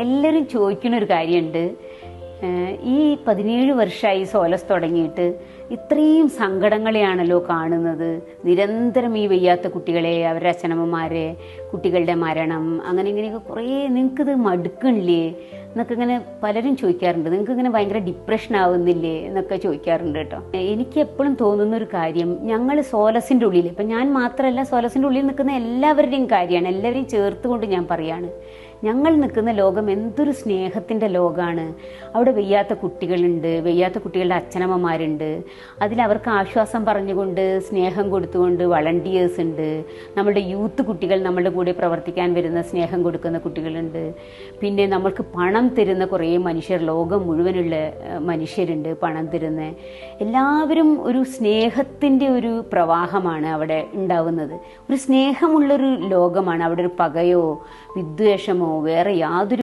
എല്ലാവരും ചോദിക്കുന്ന ഒരു കാര്യമുണ്ട്. ഈ 17 വർഷമായി സോലസ് തുടങ്ങിയിട്ട് ഇത്രയും സങ്കടങ്ങളെയാണല്ലോ കാണുന്നത്. നിരന്തരം ഈ വയ്യാത്ത കുട്ടികളെ, അവരുടെ അച്ഛനമ്മമാരെ, കുട്ടികളുടെ മരണം, അങ്ങനെ ഇങ്ങനെയൊക്കെ കുറേ നിങ്ങൾക്കിത് മടുക്കണില്ലേ എന്നൊക്കെ ഇങ്ങനെ പലരും ചോദിക്കാറുണ്ട്. നിങ്ങൾക്ക് ഇങ്ങനെ ഭയങ്കര ഡിപ്രഷൻ ആവുന്നില്ലേ എന്നൊക്കെ ചോദിക്കാറുണ്ട് കേട്ടോ. എനിക്ക് എപ്പോഴും തോന്നുന്ന ഒരു കാര്യം, ഞങ്ങൾ സോലസിൻ്റെ ഉള്ളിൽ, ഇപ്പം ഞാൻ മാത്രമല്ല, സോലസിൻ്റെ ഉള്ളിൽ നിൽക്കുന്ന എല്ലാവരുടെയും കാര്യമാണ്, എല്ലാവരെയും ചേർത്തുകൊണ്ട് ഞാൻ പറയാണ്, ഞങ്ങൾ നിൽക്കുന്ന ലോകം എന്തൊരു സ്നേഹത്തിൻ്റെ ലോകമാണ്. അവിടെ വയ്യാത്ത കുട്ടികളുണ്ട്, വയ്യാത്ത കുട്ടികളുടെ അച്ഛനമ്മമാരുണ്ട്, അതിലവർക്ക് ആശ്വാസം പറഞ്ഞുകൊണ്ട് സ്നേഹം കൊടുത്തുകൊണ്ട് വളണ്ടിയേഴ്സ് ഉണ്ട്, നമ്മുടെ യൂത്ത് കുട്ടികൾ നമ്മളുടെ കൂടെ പ്രവർത്തിക്കാൻ വരുന്ന സ്നേഹം കൊടുക്കുന്ന കുട്ടികളുണ്ട്, പിന്നെ നമ്മൾക്ക് പണം തരുന്ന കുറേ മനുഷ്യർ, ലോകം മുഴുവനുള്ള മനുഷ്യരുണ്ട് പണം തരുന്ന. എല്ലാവരും ഒരു സ്നേഹത്തിൻ്റെ ഒരു പ്രവാഹമാണ് അവിടെ ഉണ്ടാവുന്നത്. ഒരു സ്നേഹമുള്ളൊരു ലോകമാണ് അവിടെ. ഒരു പകയോ വിദ്വേഷമോ വേറെ യാതൊരു